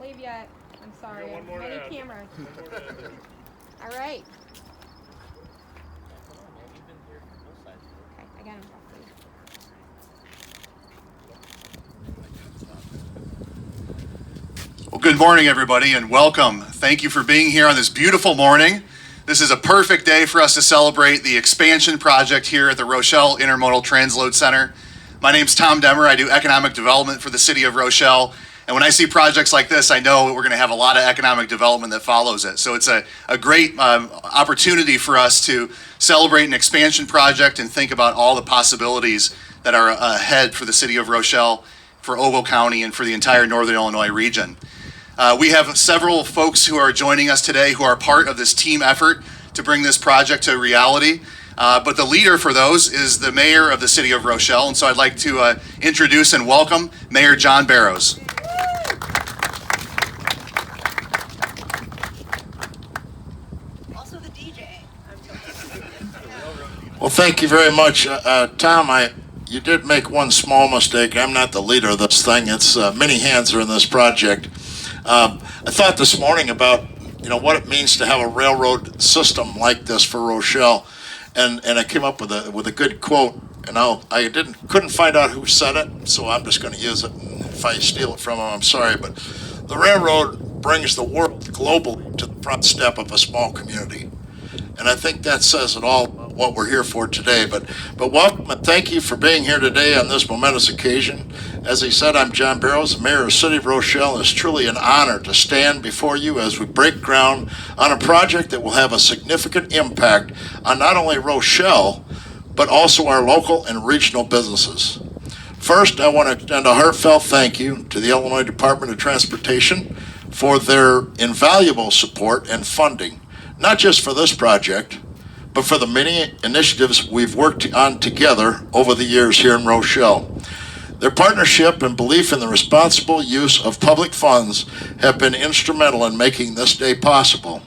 Don't leave yet. I'm sorry. One more Many ad. cameras. One more ad. All right. Come on, man. You've been here for both sides. Okay, I got him. Well, good morning, everybody, and welcome. Thank you for being here on this beautiful morning. This is a perfect day for us to celebrate the expansion project here at the Rochelle Intermodal Transload Center. My name's Tom Demmer. I do economic development for the city of Rochelle. And when I see projects like this, I know we're going to have a lot of economic development that follows it. So it's a great opportunity for us to celebrate an expansion project and think about all the possibilities that are ahead for the city of Rochelle, for Ogle County, and for the entire Northern Illinois region. We have several folks who are joining us today who are part of this team effort to bring this project to reality. But the leader for those is the mayor of the city of Rochelle. And so I'd like to introduce and welcome Mayor John Barrows. Also the DJ. Well, thank you very much. Tom, you did make one small mistake. I'm not the leader of this thing. It's many hands are in this project. I thought this morning about what it means to have a railroad system like this for Rochelle, and I came up with a good quote. And I couldn't find out who said it, so I'm just going to use it. And if I steal it from him, I'm sorry. But the railroad brings the world globally to the front step of a small community, and I think that says it all. What we're here for today, but welcome and thank you for being here today on this momentous occasion. As I said, I'm John Barrows, the mayor of the city of Rochelle, and it's truly an honor to stand before you as we break ground on a project that will have a significant impact on not only Rochelle, but also our local and regional businesses. First, I want to extend a heartfelt thank you to the Illinois Department of Transportation for their invaluable support and funding, not just for this project, but for the many initiatives we've worked on together over the years here in Rochelle. Their partnership and belief in the responsible use of public funds have been instrumental in making this day possible.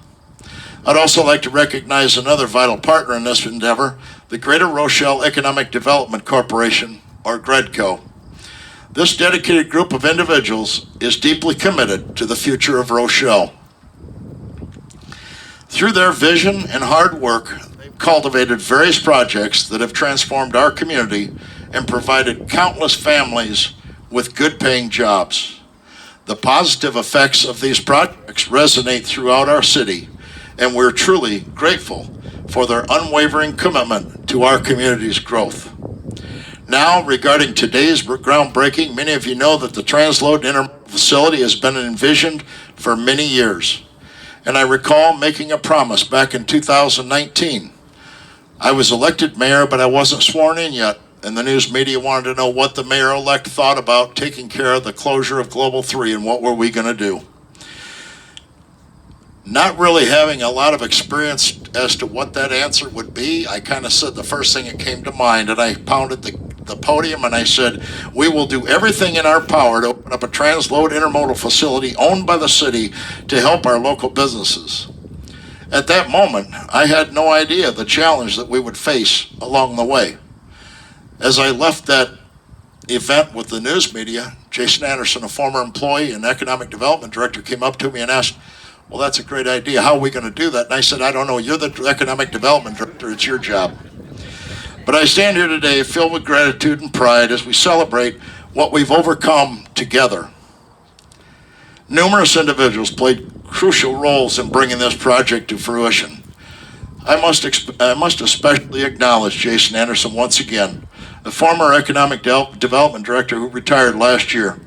I'd also like to recognize another vital partner in this endeavor, the Greater Rochelle Economic Development Corporation, or GREDCO. This dedicated group of individuals is deeply committed to the future of Rochelle. Through their vision and hard work, they've cultivated various projects that have transformed our community and provided countless families with good-paying jobs. The positive effects of these projects resonate throughout our city, and we're truly grateful for their unwavering commitment to our community's growth. Now, regarding today's groundbreaking, many of you know that the Transload Intermodal facility has been envisioned for many years. And I recall making a promise back in 2019. I was elected mayor, but I wasn't sworn in yet, and the news media wanted to know what the mayor-elect thought about taking care of the closure of Global 3 and what were we going to do. Not really having a lot of experience as to what that answer would be, I kind of said the first thing that came to mind, and I pounded the podium and I said, we will do everything in our power to open up a transload intermodal facility owned by the city to help our local businesses. At that moment, I had no idea the challenge that we would face along the way. As I left that event with the news media, Jason Anderson, a former employee and economic development director, came up to me and asked, well, that's a great idea. How are we going to do that? And I said, I don't know. You're the economic development director. It's your job. But I stand here today filled with gratitude and pride as we celebrate what we've overcome together. Numerous individuals played crucial roles in bringing this project to fruition. I must especially acknowledge Jason Anderson once again, the former economic development director who retired last year.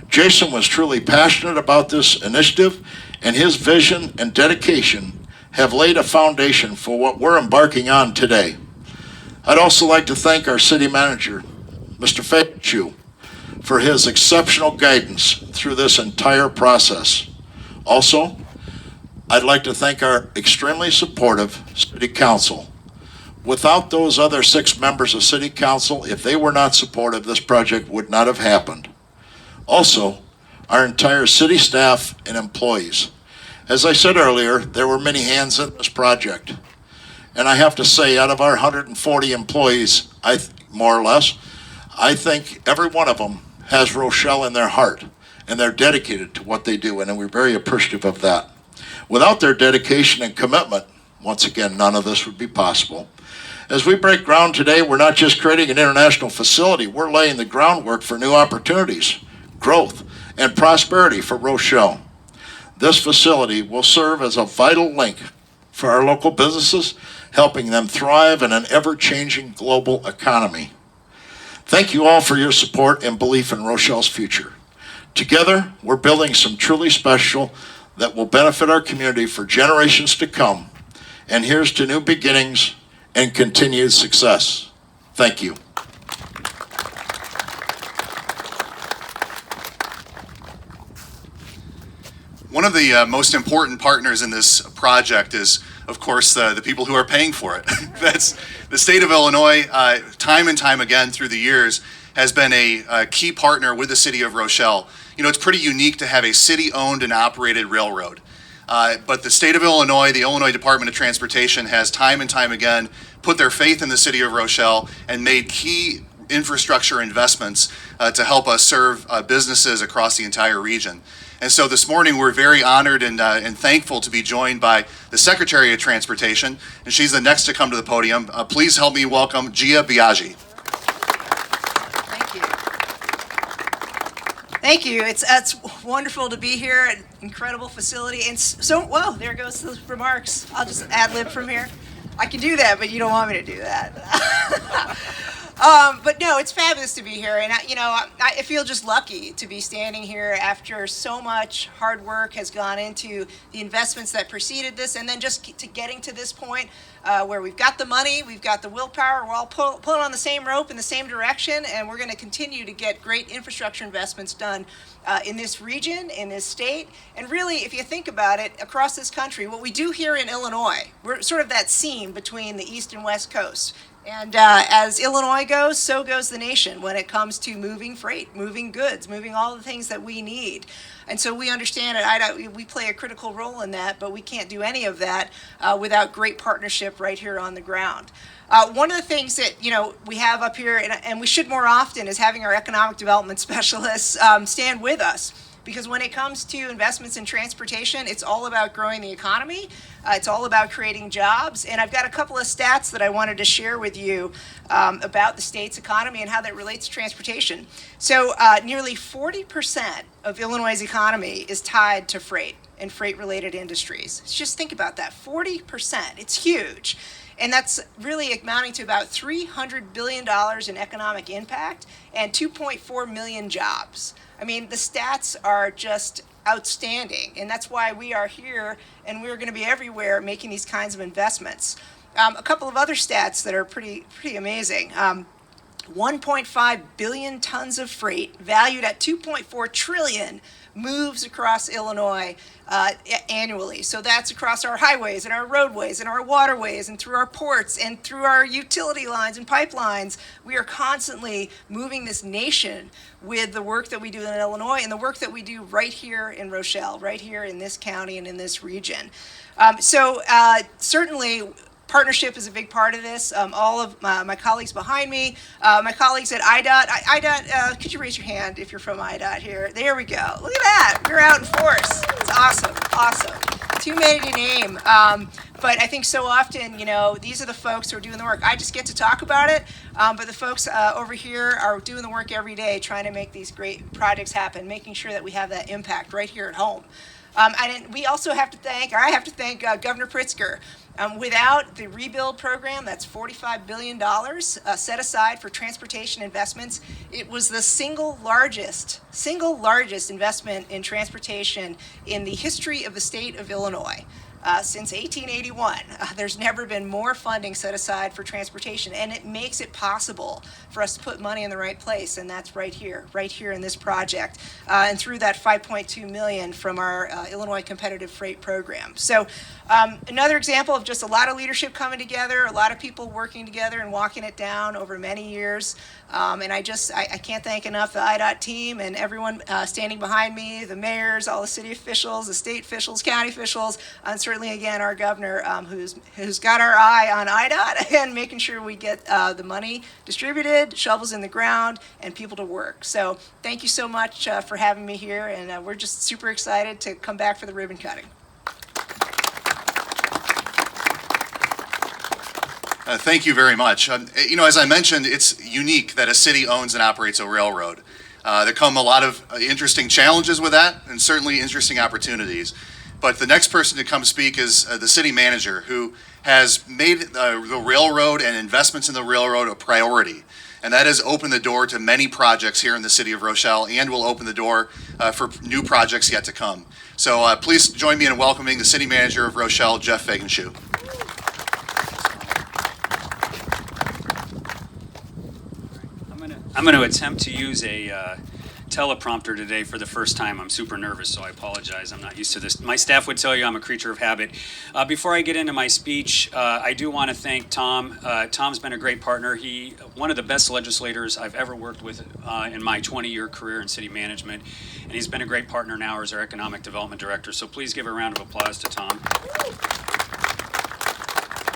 Jason was truly passionate about this initiative, and his vision and dedication have laid a foundation for what we're embarking on today. I'd also like to thank our city manager, Mr. Fachu, for his exceptional guidance through this entire process. Also, I'd like to thank our extremely supportive city council. Without those other 6 members of city council, if they were not supportive, this project would not have happened. Also, our entire city staff and employees. As I said earlier, there were many hands in this project. And I have to say, out of our 140 employees, more or less, I think every one of them has Rochelle in their heart. and they're dedicated to what they do, and we're very appreciative of that. Without their dedication and commitment, once again, none of this would be possible. As we break ground today, we're not just creating an international facility, we're laying the groundwork for new opportunities, growth, and prosperity for Rochelle. This facility will serve as a vital link for our local businesses, helping them thrive in an ever-changing global economy. Thank you all for your support and belief in Rochelle's future. Together, we're building some truly special that will benefit our community for generations to come. And here's to new beginnings and continued success. Thank you. One of the most important partners in this project is, of course, the people who are paying for it. That's the state of Illinois, time and time again through the years, has been a key partner with the city of Rochelle. You know, it's pretty unique to have a city-owned and operated railroad. But the state of Illinois, the Illinois Department of Transportation, has time and time again put their faith in the city of Rochelle and made key infrastructure investments to help us serve businesses across the entire region. And so this morning we're very honored and thankful to be joined by the Secretary of Transportation, and she's the next to come to the podium. Please help me welcome Gia Biagi. Thank you. Thank you. It's wonderful to be here. An incredible facility. And so, well, there goes the remarks. I'll just ad-lib from here. I can do that, but you don't want me to do that. But no, it's fabulous to be here, and I feel just lucky to be standing here after so much hard work has gone into the investments that preceded this, and then just to getting to this point where we've got the money, we've got the willpower, we're all pulling on the same rope in the same direction, and we're going to continue to get great infrastructure investments done in this region, in this state, and really, if you think about it, across this country, what we do here in Illinois, we're sort of that seam between the East and West Coast. And as Illinois goes, so goes the nation when it comes to moving freight, moving goods, moving all the things that we need. And so we understand it. We play a critical role in that, but we can't do any of that without great partnership right here on the ground. One of the things that we have up here, and we should more often, is having our economic development specialists stand with us. Because when it comes to investments in transportation, it's all about growing the economy. It's all about creating jobs. And I've got a couple of stats that I wanted to share with you about the state's economy and how that relates to transportation. So nearly 40% of Illinois' economy is tied to freight and freight-related industries. Just think about that, 40%. It's huge. And that's really amounting to about $300 billion in economic impact and 2.4 million jobs. I mean, the stats are just outstanding, and that's why we are here, and we're going to be everywhere making these kinds of investments. A couple of other stats that are pretty amazing. 1.5 billion tons of freight, valued at $2.4 trillion, moves across Illinois annually. So that's across our highways and our roadways and our waterways and through our ports and through our utility lines and pipelines. We are constantly moving this nation with the work that we do in Illinois and the work that we do right here in Rochelle, right here in this county and in this region. Certainly, partnership is a big part of this. All of my colleagues behind me, my colleagues at IDOT. IDOT, could you raise your hand if you're from IDOT here? There we go. Look at that. We're out in force. It's awesome. Awesome. Too many to name. But I think so often, these are the folks who are doing the work. I just get to talk about it, but the folks over here are doing the work every day, trying to make these great projects happen, making sure that we have that impact right here at home. And we also have to thank Governor Pritzker. Without the rebuild program, that's $45 billion set aside for transportation investments. It was the single largest investment in transportation in the history of the state of Illinois. Since 1881, there's never been more funding set aside for transportation, and it makes it possible for us to put money in the right place, and that's right here in this project, and through that $5.2 million from our Illinois Competitive Freight Program. So another example of just a lot of leadership coming together, a lot of people working together and walking it down over many years. And I can't thank enough the IDOT team and everyone standing behind me, the mayors, all the city officials, the state officials, county officials, and certainly, again, our governor, who's got our eye on IDOT and making sure we get the money distributed, shovels in the ground, and people to work. So thank you so much for having me here, and we're just super excited to come back for the ribbon cutting. Thank you very much. As I mentioned, it's unique that a city owns and operates a railroad. There come a lot of interesting challenges with that, and certainly interesting opportunities. But the next person to come speak is the city manager, who has made the railroad and investments in the railroad a priority. And that has opened the door to many projects here in the city of Rochelle, and will open the door for new projects yet to come. So please join me in welcoming the city manager of Rochelle, Jeff Fagenschuh. I'm going to attempt to use a teleprompter today for the first time. I'm super nervous, so I apologize. I'm not used to this. My staff would tell you I'm a creature of habit. Before I get into my speech, I do want to thank Tom. Tom's been a great partner. One of the best legislators I've ever worked with in my 20-year career in city management, and he's been a great partner now as our economic development director. So please give a round of applause to Tom.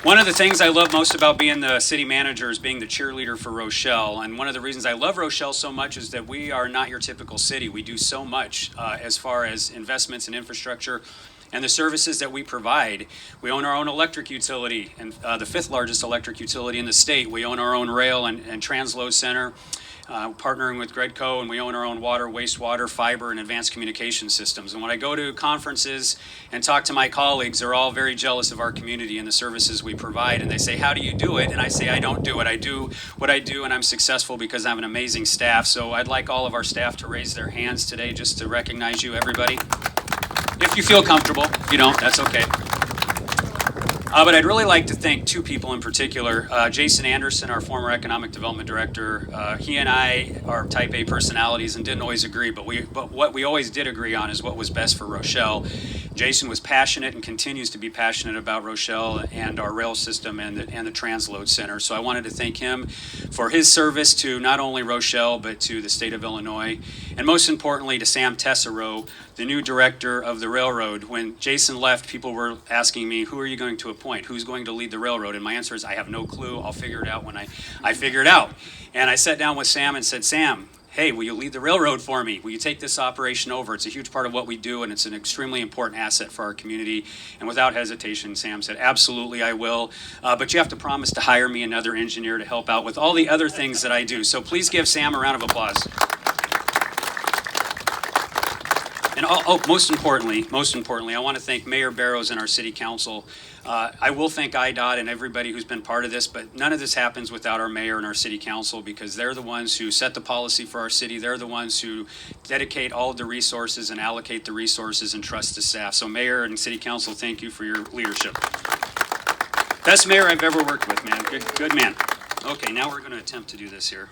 One of the things I love most about being the city manager is being the cheerleader for Rochelle. And one of the reasons I love Rochelle so much is that we are not your typical city. We do so much as far as investments in infrastructure and the services that we provide. We own our own electric utility, and the 5th largest electric utility in the state. We own our own rail and transload center, partnering with Gredco, and we own our own water, wastewater, fiber, and advanced communication systems. And when I go to conferences and talk to my colleagues, they're all very jealous of our community and the services we provide. And they say, how do you do it? And I say, I don't do it. I do what I do, and I'm successful because I have an amazing staff. So I'd like all of our staff to raise their hands today just to recognize you, everybody. If you feel comfortable. If you don't, that's okay. But I'd really like to thank two people in particular. Jason Anderson, our former economic development director, he and I are type A personalities and didn't always agree, but what we always did agree on is what was best for Rochelle. Jason was passionate and continues to be passionate about Rochelle and our rail system and the Transload Center. So I wanted to thank him for his service to not only Rochelle, but to the state of Illinois. And most importantly, to Sam Tessero, the new director of the railroad. When Jason left, people were asking me, who are you going to appoint? Who's going to lead the railroad? And my answer is, I have no clue. I'll figure it out when I figure it out. And I sat down with Sam and said, Sam, hey, will you lead the railroad for me? Will you take this operation over? It's a huge part of what we do, and it's an extremely important asset for our community. And without hesitation, Sam said, absolutely, I will. But you have to promise to hire me another engineer to help out with all the other things that I do. So please give Sam a round of applause. And most importantly, I want to thank Mayor Barrows and our city council. I will thank IDOT and everybody who's been part of this, but none of this happens without our mayor and our city council, because they're the ones who set the policy for our city. They're the ones who dedicate all of the resources and allocate the resources and trust the staff. So mayor and city council, thank you for your leadership. Best mayor I've ever worked with, man. Good man. Okay, now we're going to attempt to do this here.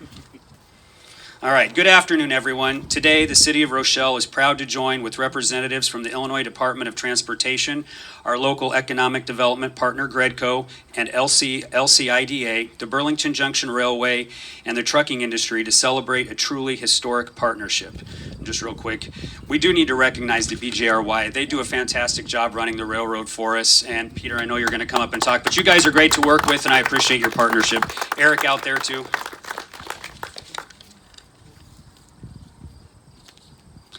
All right, good afternoon, everyone. Today, the City of Rochelle is proud to join with representatives from the Illinois Department of Transportation, our local economic development partner, Gredco, and LCIDA, the Burlington Junction Railway, and the trucking industry to celebrate a truly historic partnership. Just real quick, we do need to recognize the BJRY. They do a fantastic job running the railroad for us. And Peter, I know you're going to come up and talk, but you guys are great to work with, and I appreciate your partnership. Eric out there, too.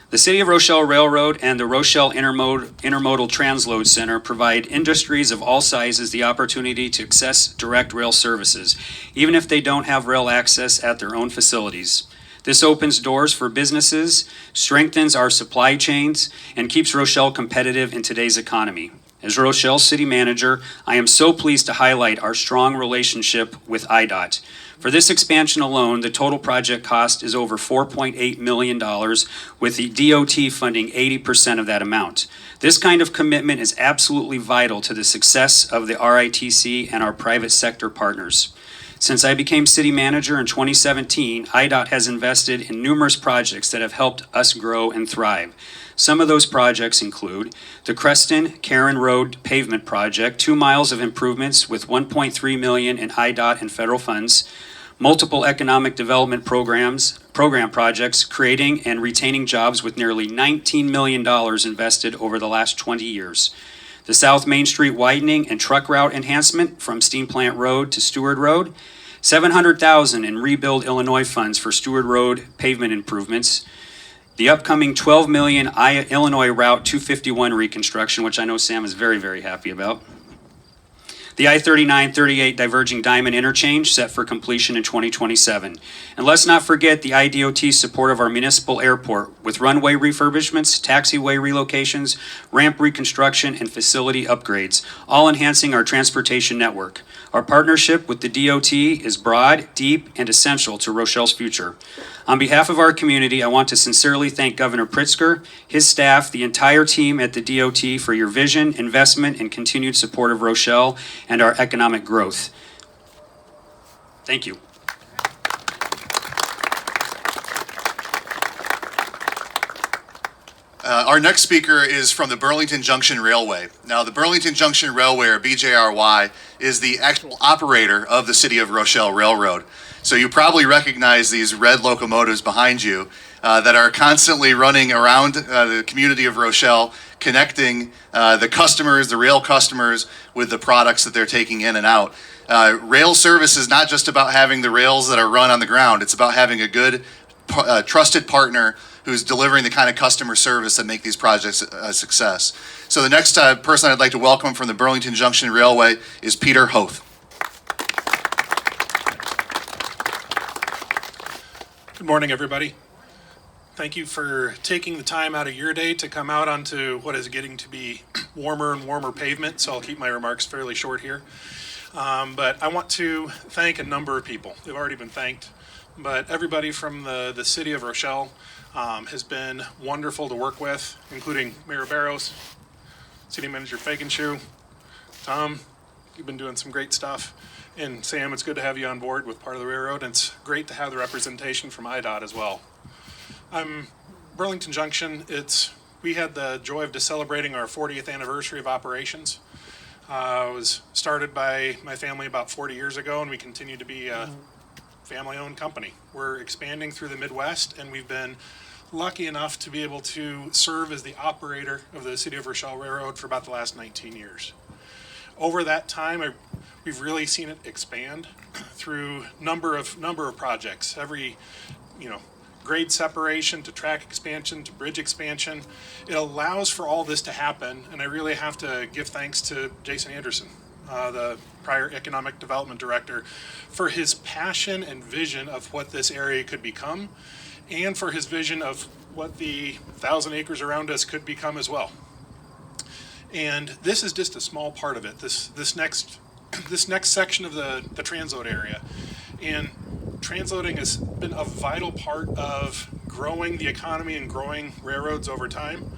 The City of Rochelle Railroad and the Rochelle Intermodal Transload Center provide industries of all sizes the opportunity to access direct rail services, even if they don't have rail access at their own facilities. This opens doors for businesses, strengthens our supply chains, and keeps Rochelle competitive in today's economy. As Rochelle City Manager, I am so pleased to highlight our strong relationship with IDOT. For this expansion alone, the total project cost is over $4.8 million, with the DOT funding 80% of that amount. This kind of commitment is absolutely vital to the success of the RITC and our private sector partners. Since I became city manager in 2017, IDOT has invested in numerous projects that have helped us grow and thrive. Some of those projects include the Creston-Karen Road pavement project, 2 miles of improvements with $1.3 million in IDOT and federal funds, multiple economic development program projects, creating and retaining jobs with nearly $19 million invested over the last 20 years. the South Main Street widening and truck route enhancement from Steam Plant Road to Steward Road, $700,000 in Rebuild Illinois funds for Steward Road pavement improvements, the upcoming $12 million Illinois Route 251 reconstruction, which I know Sam is very, very happy about. The I-39-38 diverging diamond interchange set for completion in 2027. And let's not forget the IDOT's support of our municipal airport with runway refurbishments, taxiway relocations, ramp reconstruction, and facility upgrades, all enhancing our transportation network. Our partnership with the DOT is broad, deep, and essential to Rochelle's future. On behalf of our community, I want to sincerely thank Governor Pritzker, his staff, the entire team at the DOT for your vision, investment, and continued support of Rochelle and our economic growth. Thank you. Our next speaker is from the Burlington Junction Railway. Now, the Burlington Junction Railway, or BJRY, is the actual operator of the City of Rochelle Railroad. So you probably recognize these red locomotives behind you that are constantly running around the community of Rochelle, connecting the customers, the rail customers, with the products that they're taking in and out. Rail service is not just about having the rails that are run on the ground. It's about having a good, trusted partner who's delivering the kind of customer service that make these projects a success. So the next person I'd like to welcome from the Burlington Junction Railway is Peter Hoth. Good morning, everybody. Thank you for taking the time out of your day to come out onto what is getting to be warmer and warmer pavement, so I'll keep my remarks fairly short here. But I want to thank a number of people. They've already been thanked, but everybody from the city of Rochelle has been wonderful to work with, including Mayor Barrows, City Manager Fakenshoe, Tom, you've been doing some great stuff. And Sam, it's good to have you on board with part of the railroad, and it's great to have the representation from IDOT as well. Burlington Junction, we had the joy of celebrating our 40th anniversary of operations. It was started by my family about 40 years ago, and we continue to be a family-owned company. We're expanding through the Midwest, and we've been lucky enough to be able to serve as the operator of the City of Rochelle Railroad for about the last 19 years. Over that time, we've really seen it expand through number of projects. Every, grade separation to track expansion to bridge expansion. It allows for all this to happen, and I really have to give thanks to Jason Anderson, the prior economic development director, for his passion and vision of what this area could become, and for his vision of what the 1,000 acres around us could become as well. And this is just a small part of it. This next section of the Transload area, and transloading has been a vital part of growing the economy and growing railroads over time,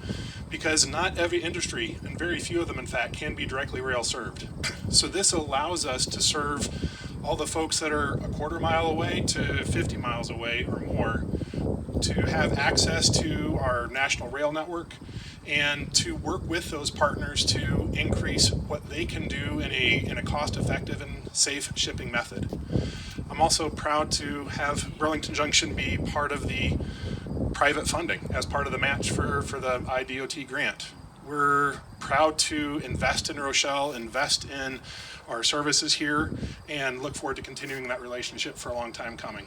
because not every industry, and very few of them in fact, can be directly rail served. So this allows us to serve all the folks that are a quarter mile away to 50 miles away or more, to have access to our national rail network, and to work with those partners to increase what they can do in a cost-effective and safe shipping method. I'm also proud to have Burlington Junction be part of the private funding as part of the match for the IDOT grant. We're proud to invest in Rochelle, invest in our services here, and look forward to continuing that relationship for a long time coming.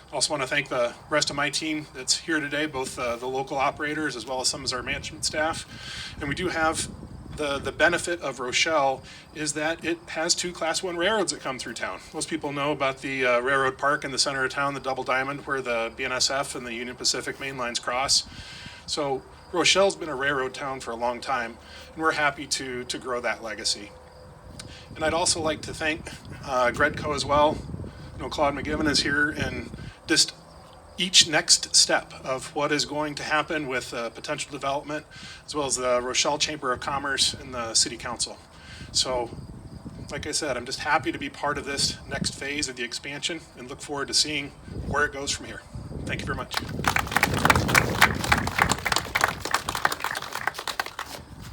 I also want to thank the rest of my team that's here today, both the local operators as well as some of our management staff. And we do have the benefit of Rochelle is that it has 2 Class 1 railroads that come through town. Most people know about the railroad park in the center of town, the Double Diamond, where the BNSF and the Union Pacific main lines cross. So Rochelle's been a railroad town for a long time, and we're happy to grow that legacy. And I'd also like to thank Gredco as well. Claude McGiven is here, and just each next step of what is going to happen with potential development, as well as the Rochelle Chamber of Commerce and the City Council. So, like I said, I'm just happy to be part of this next phase of the expansion and look forward to seeing where it goes from here. Thank you very much.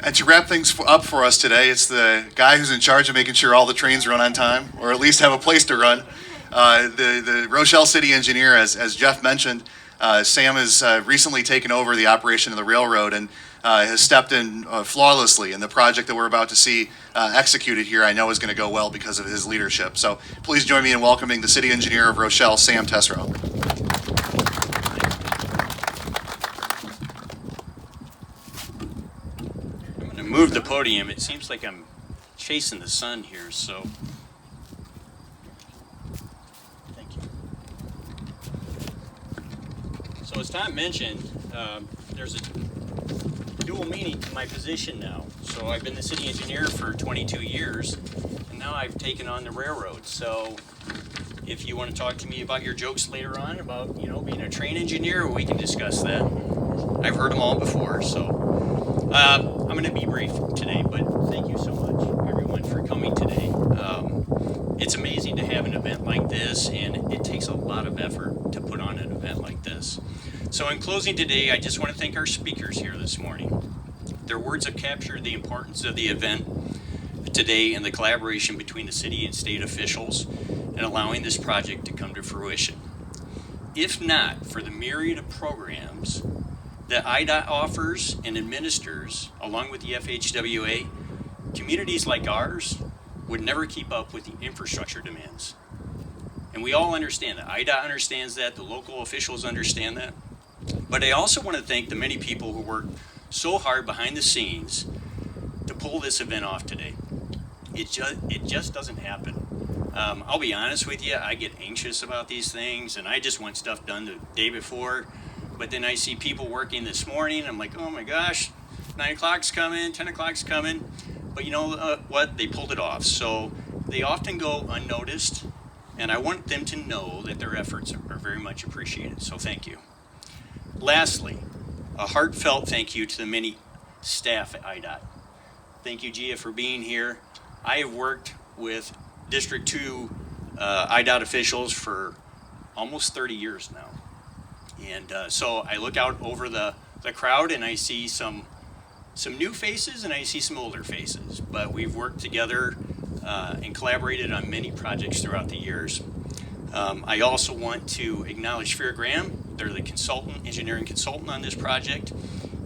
And to wrap things up for us today, it's the guy who's in charge of making sure all the trains run on time, or at least have a place to run. The Rochelle City Engineer, as Jeff mentioned, Sam has recently taken over the operation of the railroad, and has stepped in flawlessly, and the project that we're about to see executed here, I know, is going to go well because of his leadership. So please join me in welcoming the City Engineer of Rochelle, Sam Tesreau. I'm going to move the podium. It seems like I'm chasing the sun here, so. Thank you. So as Tom mentioned, there's a dual meaning to my position now. So I've been the city engineer for 22 years, and now I've taken on the railroad. So if you want to talk to me about your jokes later on about, being a train engineer, we can discuss that. I've heard them all before, so I'm going to be brief today, but thank you so much, everyone, for coming today. It's amazing to have an event like this, and it takes a lot of effort to put on an event like this. So in closing today, I just want to thank our speakers here this morning. Their words have captured the importance of the event today and the collaboration between the city and state officials in allowing this project to come to fruition. If not for the myriad of programs that IDOT offers and administers, along with the FHWA, communities like ours would never keep up with the infrastructure demands. And we all understand that. IDOT understands that, the local officials understand that. But I also want to thank the many people who worked so hard behind the scenes to pull this event off today. It just doesn't happen. I'll be honest with you, I get anxious about these things, and I just want stuff done the day before. But then I see people working this morning, I'm like, oh my gosh, 9 o'clock's coming, 10 o'clock's coming. But you know what? They pulled it off. So they often go unnoticed, and I want them to know that their efforts are very much appreciated. So thank you. Lastly, a heartfelt thank you to the many staff at IDOT. Thank you, Gia, for being here. I have worked with District 2 IDOT officials for almost 30 years now. And so I look out over the crowd and I see some new faces and I see some older faces. But we've worked together and collaborated on many projects throughout the years. I also want to acknowledge Fair Graham. They're the engineering consultant on this project.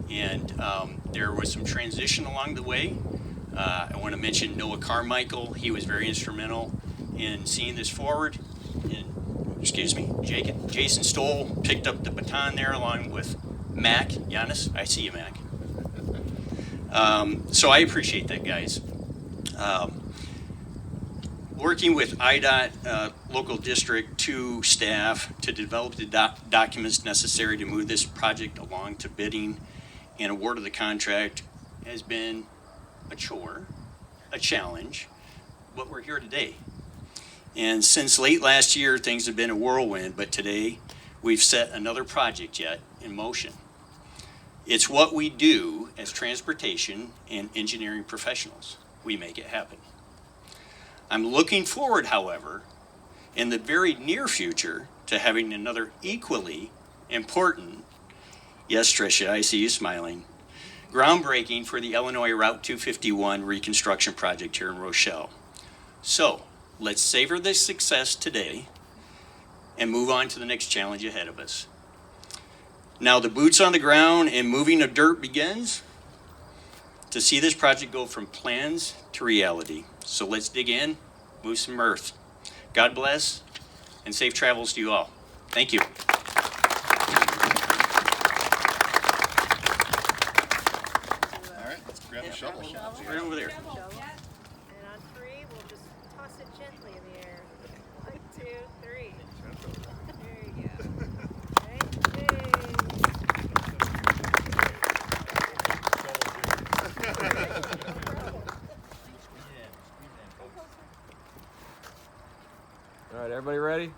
And there was some transition along the way. I want to mention Noah Carmichael. He was very instrumental in seeing this forward. And, Jason Stoll picked up the baton there along with Mac. Giannis, I see you, Mac. So I appreciate that, guys. Working with IDOT local District 2 staff to develop the documents necessary to move this project along to bidding and award of the contract has been a chore, a challenge, but we're here today. And since late last year, things have been a whirlwind, but today we've set another project yet in motion. It's what we do as transportation and engineering professionals. We make it happen. I'm looking forward, however, in the very near future to having another equally important, yes, Tricia, I see you smiling, groundbreaking for the Illinois Route 251 reconstruction project here in Rochelle. So let's savor this success today and move on to the next challenge ahead of us. Now the boots on the ground and moving of dirt begins to see this project go from plans to reality. So let's dig in, move some earth. God bless and safe travels to you all. Thank you. Grab the shovel. Right over there. And on 3, we'll just toss it gently in the air. 1, 2, 3. There you go. All right, everybody ready?